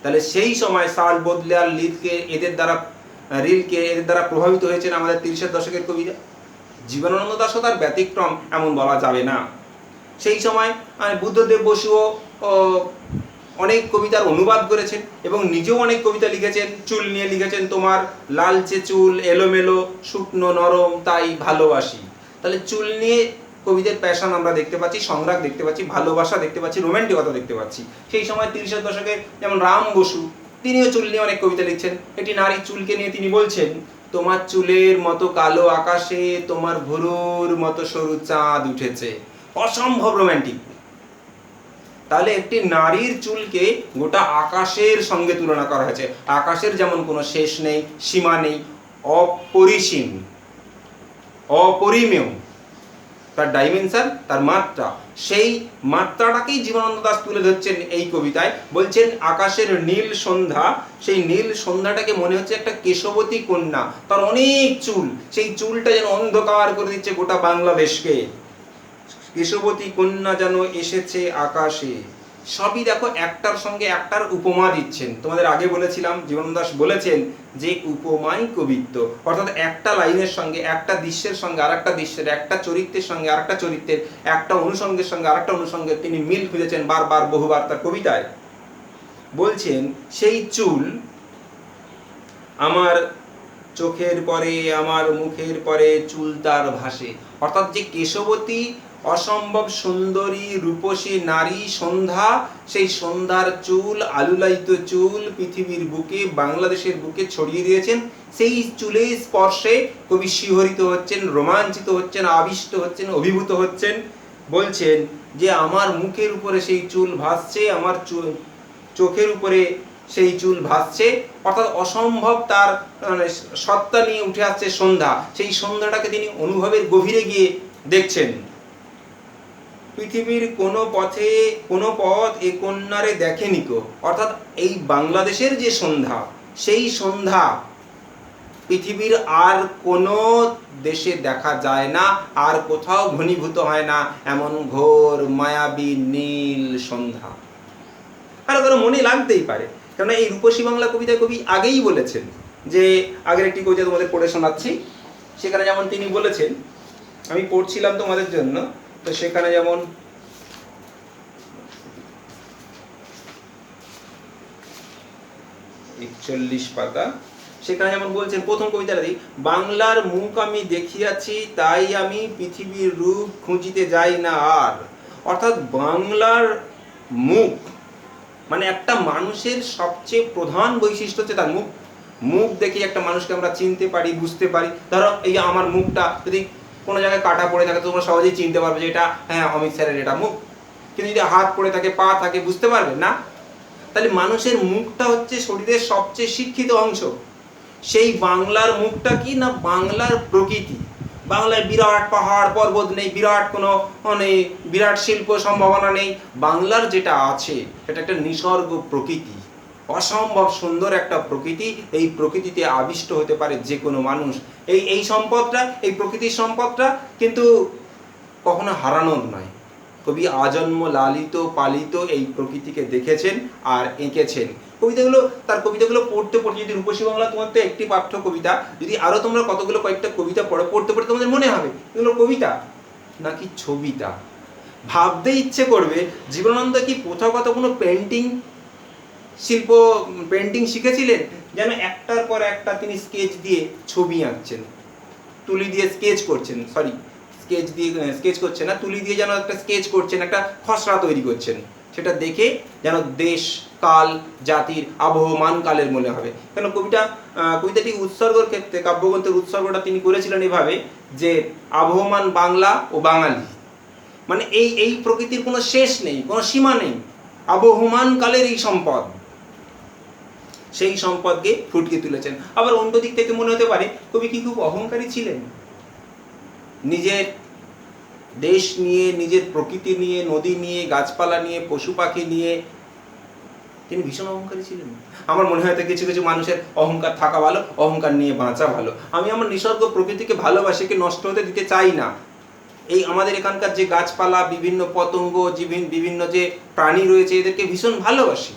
A: তাহলে সেই সময় সার্ল বোদলেয়ার, রিলকে এদের দ্বারা প্রভাবিত হয়েছেন আমাদের 30-এর দশকের কবিতা। জীবনানন্দ দাশও তার ব্যতিক্রম এমন বলা যাবে না। সেই সময় বুদ্ধদেব বসুও অনেক কবিতার অনুবাদ করেছেন এবং নিজেও অনেক কবিতা লিখেছেন, চুল নিয়ে লিখেছেন, তোমার লালচে চুল এলোমেলো শুকনো নরম তাই ভালোবাসি। তাহলে চুল নিয়ে কবিদের প্যাশন আমরা দেখতে পাচ্ছি, সংগ্রাম দেখতে পাচ্ছি, ভালোবাসা দেখতে পাচ্ছি, রোম্যান্টিকতা দেখতে পাচ্ছি। সেই সময় 30-এর দশকে যেমন রাম বসু, তিনিও চুল নিয়ে অনেক কবিতা লিখছেন। একটি নারীর চুলকে নিয়ে তিনি বলছেন, তোমার চুলের মতো কালো আকাশে তোমার ভুরুর মতো সরু চাঁদ উঠেছে। অসম্ভব রোম্যান্টিক। তাহলে একটি নারীর চুলকে গোটা আকাশের সঙ্গে তুলনা করা হয়েছে। আকাশের যেমন কোনো শেষ নেই, সীমা নেই, অপরিসীম, অপরিমেয় তার ডাইমেনশন, তার মাত্রা, সেই মাত্রাটাকেই জীবনানন্দ দাশ তুলে ধরছেন এই কবিতায়। বলছেন আকাশের নীল সন্ধ্যা, সেই নীল সন্ধ্যাটাকে মনে হচ্ছে একটা কেশবতী কন্যা, তার অনেক চুল, সেই চুলটা যেন অন্ধকার করে দিচ্ছে গোটা বাংলাদেশকে। কেশবতী কন্যা যেন এসেছে আকাশে। সবই দেখো একটার সঙ্গে একটার উপমা দিচ্ছেন। তোমাদের আগে বলেছিলাম, জীবনানন্দ দাশ বলেছেন যে উপমাই কবিত্ব, অর্থাৎ একটা লাইনের সঙ্গে, একটা দৃশ্যের সঙ্গে আরেকটা দৃশ্যের, একটা চরিত্রের সঙ্গে আরেকটা চরিত্রের, একটা অনুষঙ্গের সঙ্গে আরেকটা অনুষঙ্গের তিনি মিল খুঁজেছেন বারবার বহুবার তার কবিতায়। বলছেন সেই চুল আমার চোখের পরে, আমার মুখের পরে চুল তার ভাসে। অর্থাৎ যে কেশবতী অসম্ভব সুন্দরী রূপসী নারী সন্ধ্যা, সেই সন্ধ্যার চুল, আলুলায়িত চুল পৃথিবীর বুকে, বাংলাদেশের বুকে ছড়িয়ে দিয়েছেন। সেই চুলের স্পর্শে কবি শিহরিত হচ্ছেন, রোমাঞ্চিত হচ্ছেন, আবিষ্ট হচ্ছেন, অভিভূত হচ্ছেন। বলছেন যে আমার মুখের উপরে সেই চুল ভাসছে, আমার চোখের উপরে সেই চুল ভাসছে, অর্থাৎ অসম্ভব তার সত্তা নিয়ে উঠে আসছে সন্ধ্যা। সেই সন্ধ্যাটাকে তিনি অনুভবের গভীরে গিয়ে দেখছেন। পৃথিবীর কোনো পথে কোনো পথ এ কন্যারে দেখেনি কো, অর্থাৎ এই বাংলাদেশের যে সন্ধ্যা, সেই সন্ধ্যা পৃথিবীর আর কোনো দেশে দেখা যায় না, আর কোথাও ঘনীভূত হয় না এমন ঘোর মায়াবী নীল সন্ধ্যা। কারো কারো মনে লাগতেই পারে, কেননা এই রূপসী বাংলা কবিতায় কবি আগেই বলেছেন। যে আগের একটি কবিতা তোমাদের পড়ে শোনাচ্ছি, সেখানে যেমন তিনি বলেছেন, আমি পড়ছিলাম তোমাদের জন্য, তো সেখানে যেমন একচল্লিশ পাতা, সেখানে যেমন বলছেন প্রথম কবিতাটা দিই, বাংলার মুখ আমি দেখিয়াছি তাই আমি পৃথিবীর রূপ খুঁজিতে যাই না আর। অর্থাৎ বাংলার মুখ মানে একটা মানুষের সবচেয়ে প্রধান বৈশিষ্ট্য হচ্ছে তার মুখ। মুখ দেখে একটা মানুষকে আমরা চিনতে পারি, বুঝতে পারি। ধরো এই যে আমার মুখটা যদি কোনো জায়গায় কাটা পড়ে থাকে, তোমরা সহজেই চিনতে পারবে যে এটা হ্যাঁ অমিত স্যারের এটা মুখ। কিন্তু যদি হাত পড়ে থাকে, পা থাকে, বুঝতে পারবে না। তাহলে মানুষের মুখটা হচ্ছে শরীরের সবচেয়ে শিক্ষিত অংশ। সেই বাংলার মুখটা কি না, বাংলার প্রকৃতি। বাংলায় বিরাট পাহাড় পর্বত নেই, বিরাট কোনো মানে বিরাট শিল্প সম্ভাবনা নেই। বাংলার যেটা আছে সেটা একটা নিসর্গ প্রকৃতি, অসম্ভব সুন্দর একটা প্রকৃতি। এই প্রকৃতিতে আবিষ্ট হতে পারে যে কোনো মানুষ। এই সম্পদটা, এই প্রকৃতির সম্পদটা কিন্তু কখনো হারানোর নয়। কবি আজন্ম লালিত পালিত এই প্রকৃতিকে দেখেছেন আর এঁকেছেন। তার কবিতাগুলো পড়তে পড়তে, যদি রূপসী বাংলা তোমার তো একটি পাঠ্য কবিতা, যদি আরো তোমরা কয়েকটা কবিতা পড়তে পড়তে তোমাদের মনে হবে এগুলো কবিতা নাকি ছবিতা। ভাবতে ইচ্ছে করবে জীবনানন্দ কি প্রথাগত কোনো পেন্টিং শিখেছিলেন, যেন একটার পর একটা তিনি স্কেচ দিয়ে ছবি আঁকছেন, তুলি দিয়ে স্কেচ করছেন, স্কেচ করছেন না, তুলি দিয়ে যেন একটা স্কেচ করছেন, একটা খসড়া তৈরি করছেন। সেটা দেখে যেন দেশ কাল জাতির আবহমান কালের মনে হবে। কেন কবিতাটি উৎসর্গর ক্ষেত্রে, কাব্যগ্রন্থের উৎসর্গটা তিনি করেছিলেন এভাবে যে আবহমান বাংলা ও বাঙালি, মানে এই প্রকৃতির কোনো শেষ নেই, কোনো সীমা নেই, আবহমান কালের এই সম্পদ, সেই সম্পদকে ফুটিয়ে তুলেছেন। আবার অন্য দিক থেকে মনে হতে পারে কবি কি খুব অহংকারী ছিলেন, নিজের দেশ নিয়ে, নিজের প্রকৃতি নিয়ে, নদী নিয়ে, গাছপালা নিয়ে, পশু পাখি নিয়ে তিনি ভীষণ অহংকারী ছিলেন। আমার মনে হয় কিছু কিছু মানুষের অহংকার থাকা ভালো, অহংকার নিয়ে বাঁচা ভালো। আমি আমার নিসর্গ প্রকৃতিকে ভালোবাসি, কে নষ্ট হতে দিতে চাই না। এই আমাদের এখানকার যে গাছপালা, বিভিন্ন পতঙ্গ, বিভিন্ন যে প্রাণী রয়েছে, এদেরকে ভীষণ ভালোবাসি।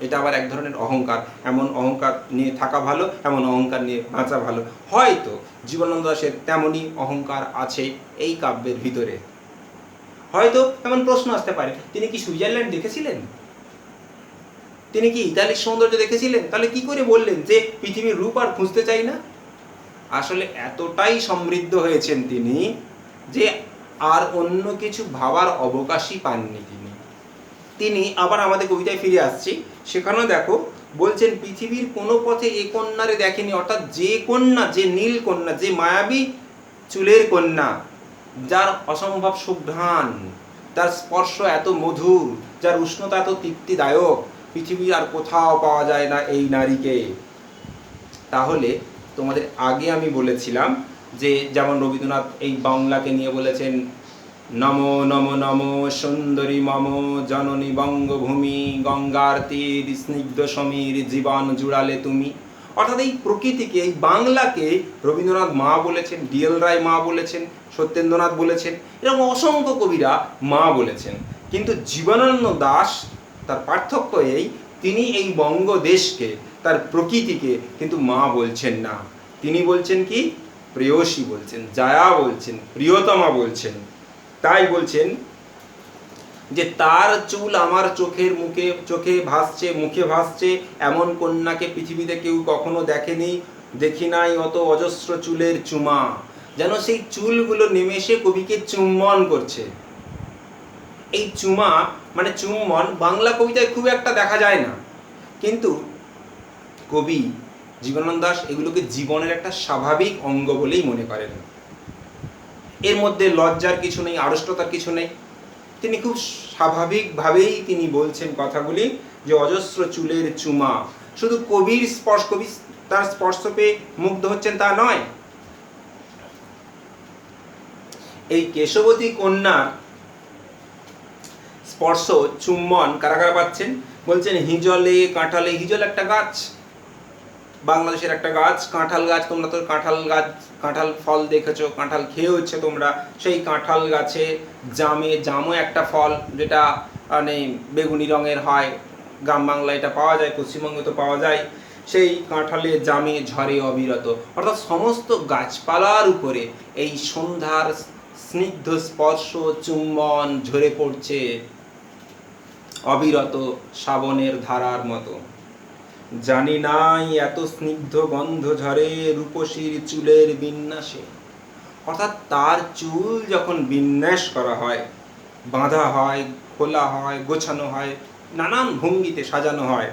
A: এটা আবার এক ধরনের অহংকার। এমন অহংকার নিয়ে থাকা ভালো, এমন অহংকার নিয়ে বাঁচা ভালো। হয়তো জীবনানন্দ দাশের তেমনই অহংকার আছে এই কাব্যের ভিতরে। হয়তো এমন প্রশ্ন আসতে পারে, তিনি কি সুইজারল্যান্ড দেখেছিলেন? তিনি কি ইতালির সৌন্দর্য দেখেছিলেন? তাহলে কি করে বললেন যে পৃথিবীর রূপ আর খুঁজতে চাই না? আসলে এতটাই সমৃদ্ধ হয়েছেন তিনি যে আর অন্য কিছু ভাবার অবকাশই পাননি তিনি। আবার আমাদের কবিতায় ফিরে আসছি, সেখানেও দেখো বলছেন পৃথিবীর কোনো পথে এ কন্যারে দেখেনি। অর্থাৎ যে কন্যা, যে নীল কন্যা, যে মায়াবী চুলের কন্যা, যার অসম্ভব সুঘ্রাণ, যার স্পর্শ এত মধুর, যার উষ্ণতা এত তৃপ্তিদায়ক, পৃথিবীর আর কোথাও পাওয়া যায় না এই নারীকে। তাহলে তোমাদের আগে আমি বলেছিলাম যে যেমন রবীন্দ্রনাথ এই বাংলাকে নিয়ে বলেছেন, নমো নমো নমো সুন্দরী মম জননী বঙ্গভূমি, গঙ্গার তীর স্নিগ্ধ সমীর জীবন জুড়ালে তুমি। অর্থাৎ এই প্রকৃতিকে, এই বাংলাকে রবীন্দ্রনাথ মা বলেছেন, ডিএল রায় মা বলেছেন, সত্যেন্দ্রনাথ বলেছেন, এরকম অসংখ্য কবিরা মা বলেছেন। কিন্তু জীবনানন্দ দাশ, তার পার্থক্য এই, তিনি এই বঙ্গদেশকে, তার প্রকৃতিকে কিন্তু মা বলছেন না, তিনি বলছেন কি প্রেয়সী বলছেন, জায়া বলছেন, প্রিয়তমা বলছেন। তাই বলছেন যে তার চুল আমার চোখে ভাসছে, মুখে ভাসছে, এমন কন্যাকে পৃথিবীতে কেউ কখনো দেখেনি, দেখি নাই অত অজস্র চুলের চুমা। যেন সেই চুলগুলো নিমেষে কবিকে চুম্বন করছে। এই চুমা মানে চুম্বন বাংলা কবিতায় খুব একটা দেখা যায় না, কিন্তু কবি জীবনানন্দ দাশ এগুলোকে জীবনের একটা স্বাভাবিক অঙ্গ বলেই মনে করেন। এর মধ্যে লজ্জার কিছু নেই, আড়ষ্টতার কিছু নেই, তিনি খুব স্বাভাবিকভাবেই তিনি বলছেন কথাগুলি, যে অজস্র চুলের চুমা। শুধু কবি তার স্পর্শ পেয়ে মুগ্ধ হচ্ছেন তা নয়, এই কেশবতী কন্যার স্পর্শ চুম্বন কারা কারা পাচ্ছেন বলছেন হিজলে কাঁঠালে। হিজল একটা গাছ, বাংলাদেশের একটা গাছ, কাঁঠাল গাছ। তোমরা তো কাঁঠাল ফল দেখেছো, কাঁঠাল খেয়েওছে তোমরা। সেই কাঁঠাল গাছে জামও একটা ফল, যেটা মানে বেগুনি রঙের হয়, গ্রাম বাংলায় এটা পাওয়া যায়, পশ্চিমবঙ্গে তো পাওয়া যায়। সেই কাঁঠালে জামে ঝরে অবিরত, অর্থাৎ সমস্ত গাছপালার উপরে এই সন্ধ্যার স্নিগ্ধ স্পর্শ চুম্বন ঝরে পড়ছে অবিরত শ্রাবণের ধারার মতো। জানি নাই এত স্নিগ্ধ গন্ধ ঝরে রূপসীর চুলের বিন্যাসে। অর্থাৎ তার চুল যখন বিন্যাস করা হয়, বাঁধা হয়, খোলা হয়, গোছানো হয়, নানান ভঙ্গিতে সাজানো হয়,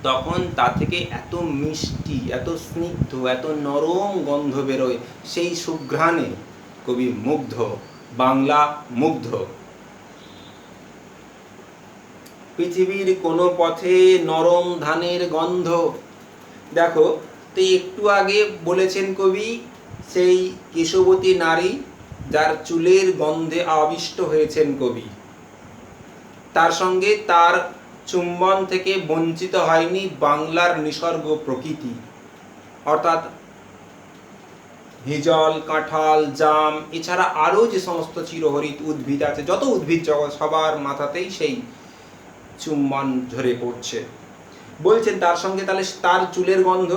A: তখন তা থেকে এত মিষ্টি, এত স্নিগ্ধ, এত নরম গন্ধ বেরোয়। সেই সুঘ্রাণে কবি মুগ্ধ, বাংলা মুগ্ধ। পৃথিবীর কোনো পথে নরম ধানের গন্ধ। দেখো তো, একটু আগে বলেছেন কবি সেই কেশবতী নারী যার চুলের গন্ধে আবিষ্ট হয়েছেন কবি, তার সঙ্গে তার চুম্বন থেকে বঞ্চিত হয়নি বাংলার নিসর্গ প্রকৃতি, অর্থাৎ হিজল, কাঁঠাল, জাম, এছাড়া আরও যে সমস্ত চিরহরিত উদ্ভিদ আছে, যত উদ্ভিদ জগৎ, সবার মাথাতেই সেই চুম্বন ঝরে পড়ছে। বলছেন তার সঙ্গে তাহলে তার চুলের গন্ধ,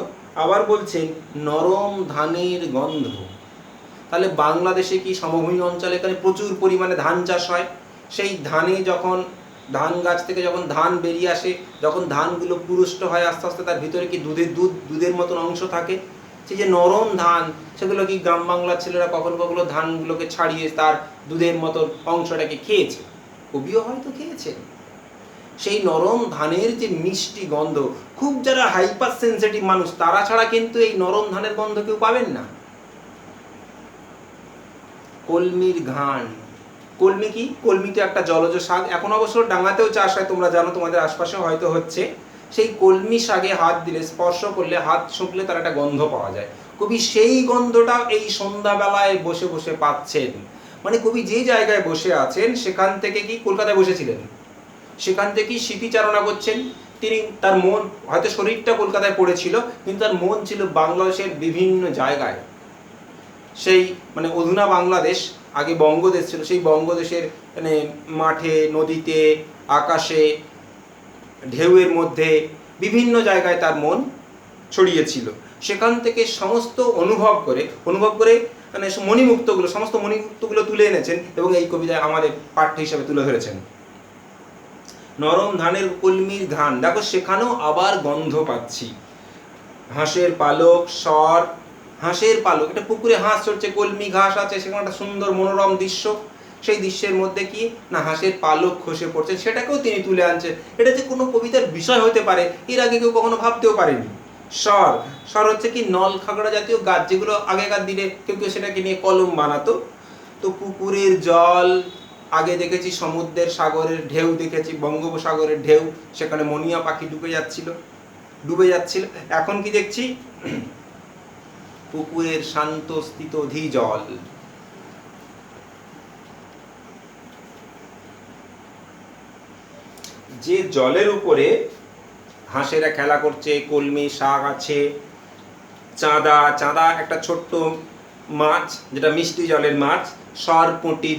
A: আবার বলছেন নরম ধানের গন্ধ। তাহলে বাংলাদেশে কি সমভূমি অঞ্চলে এখানে প্রচুর পরিমাণে ধান চাষ হয়, সেই ধানে যখন ধান গাছ থেকে যখন ধান বেরিয়ে আসে, যখন ধানগুলো পুরুষ্ট হয় আস্তে আস্তে, তার ভিতরে কি দুধের মতন অংশ থাকে, সেই যে নরম ধান, সেগুলো কি গ্রাম বাংলার ছেলেরা কখনো কখনো ধানগুলোকে ছাড়িয়ে তার দুধের মতন অংশটাকে খেয়েছে, কবিও হয়তো খেয়েছে। সেই নরম ধানের যে মিষ্টি গন্ধ, খুব যারা হাইপার সেন্সিটিভ মানুষ তারা ছাড়া কিন্তু এই নরম ধানের গন্ধ কেউ পাবেন না। কলমির ঘ্রাণ, কলমি কি? কলমি তো একটা জলজ শাক, এখন অবশ্য ডাঙাতেও চাষ হয়, তোমরা জানো, তোমাদের আশপাশে হয়তো হচ্ছে। সেই কলমি শাকে হাত দিলে, স্পর্শ করলে, হাত শুকলে তার একটা গন্ধ পাওয়া যায়। কবি সেই গন্ধটা এই সন্ধ্যাবেলায় বসে বসে পাচ্ছেন। মানে কবি যে জায়গায় বসে আছেন সেখান থেকে কি, কলকাতায় বসেছিলেন, সেখান থেকেই স্মৃতিচারণা করছেন তিনি। তার মন, হয়তো শরীরটা কলকাতায় পড়েছিল, কিন্তু তার মন ছিল বাংলাদেশের বিভিন্ন জায়গায়। সেই মানে অধুনা বাংলাদেশ, আগে বঙ্গদেশ ছিল, সেই বঙ্গদেশের মানে মাঠে, নদীতে, আকাশে, ঢেউয়ের মধ্যে বিভিন্ন জায়গায় তার মন ছড়িয়েছিল। সেখান থেকে সমস্ত অনুভব করে মানে সমস্ত মণিমুক্তগুলো তুলে এনেছেন এবং এই কবিতায় আমাদের পাঠ্য হিসাবে তুলে ধরেছেন। নরম ধানের কলমির ঘ্রাণ, দেখো সেখানেও আবার গন্ধ পাচ্ছি। হাঁসের পালক, স্বর, হাঁসের পালক, একটা পুকুরে হাঁস চড়ছে, কলমি ঘাস আছে, সেখানে একটা সুন্দর মনোরম দৃশ্য। সেই দৃশ্যের মধ্যে কি না, হাঁসের পালক খসে পড়ছে, সেটাকেও তিনি তুলে আনছেন। এটা যে কোনো কবিতার বিষয় হতে পারে, এর আগে কেউ কখনো ভাবতেও পারেনি। স্বর হচ্ছে কি, নল খাগড়া জাতীয় গাছ, যেগুলো আগেকার দিনে কেউ কেউ সেটাকে নিয়ে কলম বানাতো। তো পুকুরের জল, আগে দেখেছি সমুদ্রের, সাগরের ঢেউ দেখেছি, বঙ্গোপসাগরের ঢেউ, সেখানে মনিয়া পাখি ডুবে যাচ্ছিল। এখন কি দেখছি, পুকুরের শান্ত স্থিতধী জল। যে জলের উপরে হাঁসেরা খেলা করছে, কলমি শাক আছে, চাঁদা, চাঁদা একটা ছোট্ট মাছ যেটা মিষ্টি জলের মাছ, সরপুঁটি,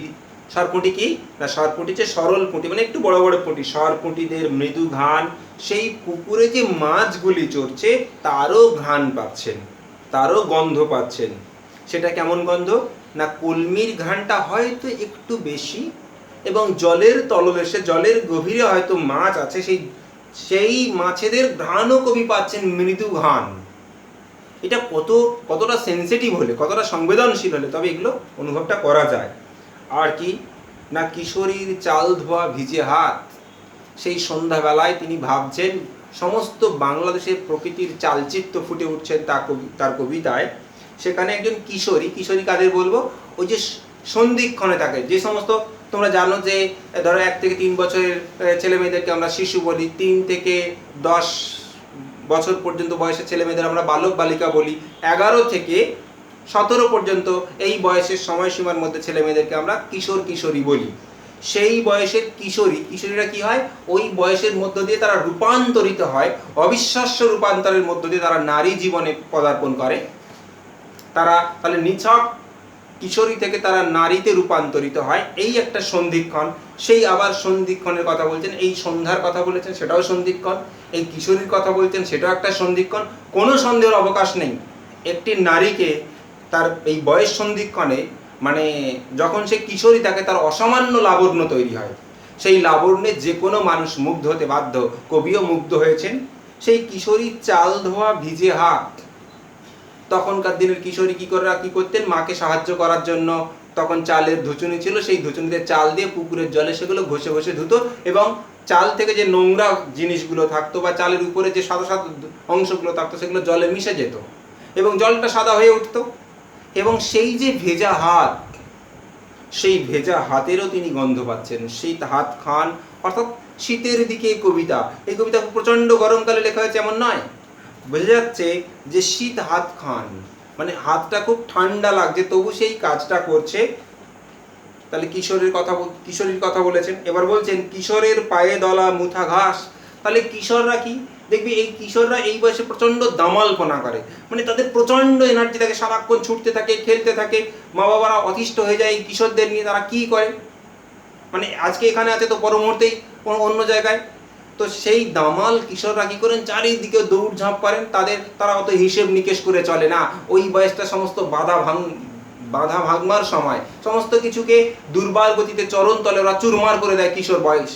A: সরপুঁটি কি না, সরপুঁটি হচ্ছে সরল পুঁটি, মানে একটু বড় বড় পুঁটি, সরপুঁটিদের মৃদু ঘ্রাণ, সেই পুকুরে যে মাছগুলি চড়ছে তারও ঘ্রাণ পাচ্ছেন, তারও গন্ধ পাচ্ছেন। সেটা কেমন গন্ধ না, কলমির ঘ্রাণটা হয়তো একটু বেশি, এবং জলের তলদেশে, জলের গভীরে হয়তো মাছ আছে, সেই মাছেদের ঘ্রাণও কবি পাচ্ছেন, মৃদু ঘ্রাণ। এটা কতটা সেন্সিটিভ হলে, কতটা সংবেদনশীল হলে তবে এগুলো অনুভবটা করা যায়। আর কি না, কিশোরীর চাল ধোয়া ভিজে হাত, সেই সন্ধ্যাবেলায় তিনি ভাবছেন, সমস্ত বাংলাদেশের প্রকৃতির চালচিত্র ফুটে উঠছেন তার কবিতায়। সেখানে একজন কিশোরী, কিশোরী কাদের বলবো, ওই যে সন্ধিক্ষণে থাকে, যে সমস্ত তোমরা জানো যে ধরো 1 থেকে 3 বছরের ছেলে মেয়েদেরকে আমরা শিশু বলি, 3 থেকে 10 বছর পর্যন্ত বয়সের ছেলে মেয়েদের আমরা বালক বালিকা বলি, 11 থেকে 17 পর্যন্ত এই বয়সের সময়সীমার মধ্যে ছেলে মেয়েদেরকে আমরা কিশোর কিশোরী বলি। সেই বয়সের কিশোরীরা কি হয়, ওই বয়সের মধ্য দিয়ে তারা রূপান্তরিত হয়, অবিশ্বাস্য রূপান্তরের মধ্য দিয়ে তারা নারী জীবনে পদার্পণ করে। তারা তাহলে নিছক কিশোরী থেকে তারা নারীতে রূপান্তরিত হয়, এই একটা সন্ধিক্ষণ। সেই আবার সন্ধিক্ষণের কথা বলছেন, এই সন্ধ্যার কথা বলেছেন, সেটাও সন্ধিক্ষণ, এই কিশোরীর কথা বলছেন, সেটাও একটা সন্ধিক্ষণ। কোনো সন্দেহের অবকাশ নেই, একটি নারীকে তার এই বয়স সন্ধিক্ষণে, মানে যখন সে কিশোরী থাকে, তার অসামান্য লাবণ্য তৈরি হয়। সেই লাবণ্যে যে কোনো মানুষ মুগ্ধ হতে বাধ্য, কবিও মুগ্ধ হয়েছেন। সেই কিশোরীর চাল ধোয়া ভিজে হাত, তখনকার দিনের কিশোরী কি করতেন, মাকে সাহায্য করার জন্য তখন চালের ধুচুনি ছিল, সেই ধুচুনিতে চাল দিয়ে পুকুরের জলে সেগুলো ঘষে ঘষে ধুতো, এবং চাল থেকে যে নোংরা জিনিসগুলো থাকতো বা চালের উপরে যে সাদা সাদা অংশগুলো থাকতো সেগুলো জলে মিশে যেত এবং জলটা সাদা হয়ে উঠত। এবং সেই যে ভেজা হাত, সেই ভেজা হাতেরও তিনি গন্ধ পাচ্ছেন। শীত হাত খান, অর্থাৎ শীতের দিকে কবিতা। এই কবিতা প্রচণ্ড গরমকালে লেখা হয়েছে এমন নয়, বোঝা যাচ্ছে যে শীত হাত খান, মানে হাতটা খুব ঠান্ডা লাগছে তবু সেই কাজটা করছে। তাহলে কিশোরীর কথা বলেছেন। এবার বলছেন কিশোরের পায়ে দলা মুথা ঘাস। তাহলে কিশোররা কি, দেখবি এই কিশোররা এই বয়সে প্রচণ্ড দামালপনা করে, মানে তাদের প্রচণ্ড এনার্জি থাকে, সারাক্ষণ ছুটতে থাকে, খেলতে থাকে। মা বাবারা অতিষ্ঠ হয়ে যায় এই কিশোরদের নিয়ে, তারা কি করে, মানে আজকে এখানে আছে তো পর মুহূর্তেই অন্য জায়গায়। তো সেই দামাল কিশোররা কি করেন, চারিদিকে দৌড়ঝাঁপ করেন, তারা অত হিসেব নিকেশ করে চলে না। ওই বয়সটা সমস্ত বাধা ভাঙবার সময়, সমস্ত কিছুকে দুর্বার গতিতে চরণ তলে ওরা চুরমার করে দেয় কিশোর বয়স।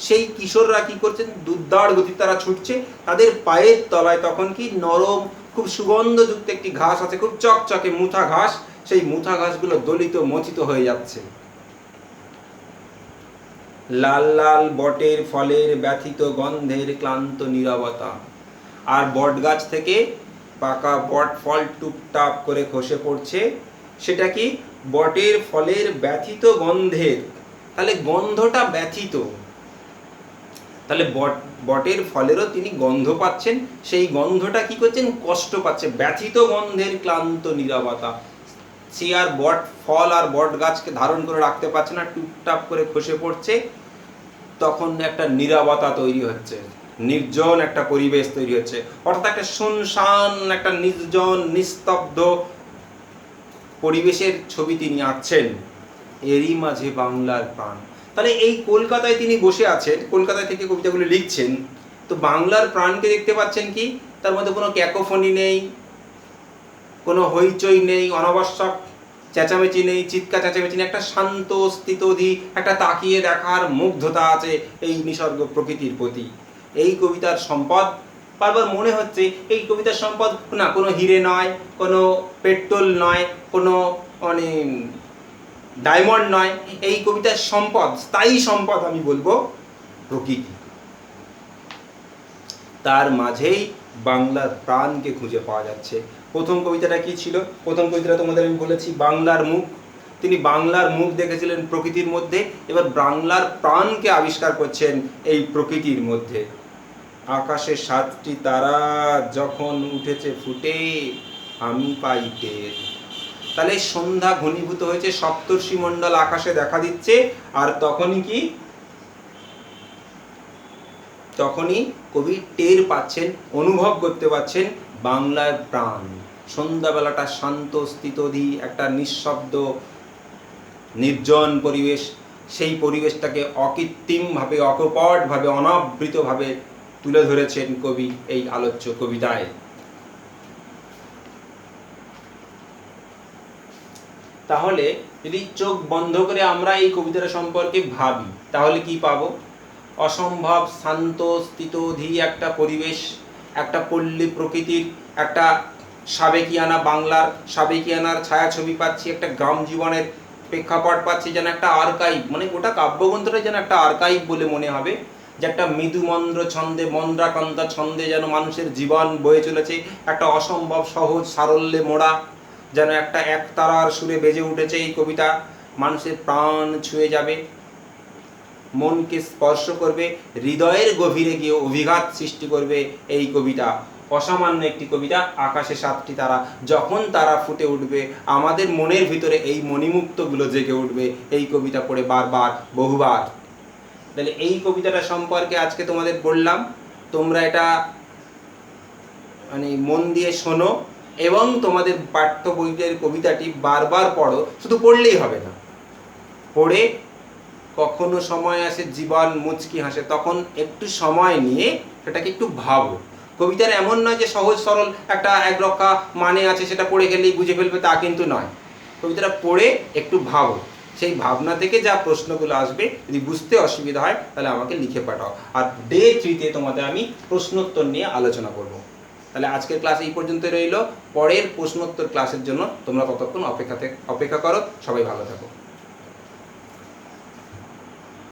A: সেই কিশোররা কি করছেন, দুর্দার গতিতে তারা ছুটছে, তাদের পায়ের তলায় তখন কি নরম, খুব সুগন্ধযুক্ত একটি ঘাস আছে, খুব চকচকে মুথা ঘাস। সেই মুথা ঘাসগুলো দলিত মথিত হয়ে যাচ্ছে। লাল লাল বটের ফলের ব্যথিত গন্ধের ক্লান্ত নীরবতা। আর বট গাছ থেকে পাকা বট ফল টুপটাপ করে খসে পড়ছে। সেটা কি, বটের ফলের ব্যথিত গন্ধের, তাহলে গন্ধটা ব্যথিত, তাহলে বটের ফলেরও তিনি গন্ধ পাচ্ছেন। সেই গন্ধটা কি করছেন, কষ্ট পাচ্ছে, ব্যথিত গন্ধের ক্লান্ত নীরবতা। সে আর বট ফল আর বট গাছকে ধারণ করে রাখতে পারছে না, টুপটাপ করে খসে পড়ছে। তখন একটা নীরবতা তৈরি হচ্ছে, নির্জন একটা পরিবেশ তৈরি হচ্ছে, অর্থাৎ একটা শুনশান, একটা নির্জন নিস্তব্ধ পরিবেশের ছবি তিনি আঁকছেন। এরই মাঝে বাংলার প্রাণ। তাহলে এই কলকাতায় তিনি বসে আছেন, কলকাতায় থেকে কবিতাগুলো লিখছেন, তো বাংলার প্রাণকে দেখতে পাচ্ছেন কি, তার মধ্যে কোনো ক্যাকোফোনি নেই, কোনো হইচই নেই, অনাবশ্যক চেঁচামেচি নেই, চিৎকার চেঁচামেচি নেই, একটা শান্ত স্থিতধী একটা তাকিয়ে দেখার মুগ্ধতা আছে এই নিসর্গ প্রকৃতির প্রতি। এই কবিতার সম্পদ, বারবার মনে হচ্ছে এই কবিতার সম্পদ না কোনো হিরে নয়, কোনো পেট্রোল নয়, কোনো মানে ডায়মন্ড নয়, এই কবিতার সম্পদ, স্থায়ী সম্পদ আমি বলবো প্রকৃতি। তার মাঝেই বাংলার প্রাণকে খুঁজে পাওয়া যাচ্ছে। প্রথম কবিতাটা কি ছিল, প্রথম কবিতাটা তোমাদের আমি বলেছি বাংলার মুখ। তিনি বাংলার মুখ দেখেছিলেন প্রকৃতির মধ্যে, এবার বাংলার প্রাণকে আবিষ্কার করছেন এই প্রকৃতির মধ্যে। আকাশে 7টি তারা যখন উঠেছে ফুটে আমি পাই টের। তাহলে সন্ধ্যা ঘনীভূত হয়েছে, সপ্তর্ষি মণ্ডল আকাশে দেখা দিচ্ছে, আর তখনই কি তখনই কবি টের পাচ্ছেন, অনুভব করতে পারছেন বাংলার প্রাণ। সন্ধ্যাবেলাটা শান্ত স্থিতধী একটা নিঃশব্দ নির্জন পরিবেশ, সেই পরিবেশটাকে অকৃত্রিমভাবে, অকপটভাবে, অনাবৃতভাবে তুলে ধরেছেন কবি এই আলোচ্য কবিতায়। তাহলে যদি চোখ বন্ধ করে আমরা এই কবিতাটা সম্পর্কে ভাবি, তাহলে কি পাবো? অসম্ভব শান্ত স্থিতধী একটা পরিবেশ, একটা পল্লী প্রকৃতির একটা সাবেকিয়ানা, বাংলার সাবেকিয়ানার ছায়াছবি পাচ্ছি, একটা গ্রাম জীবনের প্রেক্ষাপট পাচ্ছি, যেন একটা আর্কাইভ, মানে গোটা কাব্যগ্রন্থটা যেন একটা আর্কাইভ বলে মনে হবে, যে একটা মৃদু মন্দ্র ছন্দে, মন্দ্রাকান্তা ছন্দে যেন মানুষের জীবন বয়ে চলেছে, একটা অসম্ভব সহজ সারল্যে মোড়া, যেন একটা একতারার সুরে বেজে উঠেছে এই কবিতা, মানুষের প্রাণ ছুঁয়ে যাবে, মনকে স্পর্শ করবে, হৃদয়ের গভীরে গিয়ে অভিঘাত সৃষ্টি করবে এই কবিতা। অসামান্য একটি কবিতা, আকাশে 7টি তারা, যখন তারা ফুটে উঠবে আমাদের মনের ভিতরে এই মণিমুক্তগুলো জেগে উঠবে এই কবিতা পড়ে বারবার, বহুবার। তাহলে এই কবিতাটা সম্পর্কে আজকে তোমাদের বললাম, তোমরা এটা মানে মন দিয়ে শোনো এবং তোমাদের পাঠ্য বইয়ের কবিতাটি বারবার পড়ো। শুধু পড়লেই হবে না, পড়ে কখনো সময় আসে জীবন মুচকি হাসে, তখন একটু সময় নিয়ে সেটাকে একটু ভাবো। কবিতার এমন নয় যে সহজ সরল একটা একরক্ষা মানে আছে, সেটা পড়ে গেলেই বুঝে ফেলবে, তা কিন্তু নয়। কবিতাটা পড়ে একটু ভাবো, সেই ভাবনা থেকে যা প্রশ্নগুলো আসবে, যদি বুঝতে অসুবিধা হয় তাহলে আমাকে লিখে পাঠাও, আর ডে 3-তে তোমাদের আমি প্রশ্নোত্তর নিয়ে আলোচনা করব। তাহলে আজকের ক্লাস এই পর্যন্ত রইল, পরের প্রশ্নোত্তর ক্লাসের জন্য তোমরা ততক্ষণ অপেক্ষা করো। সবাই ভালো থাকো।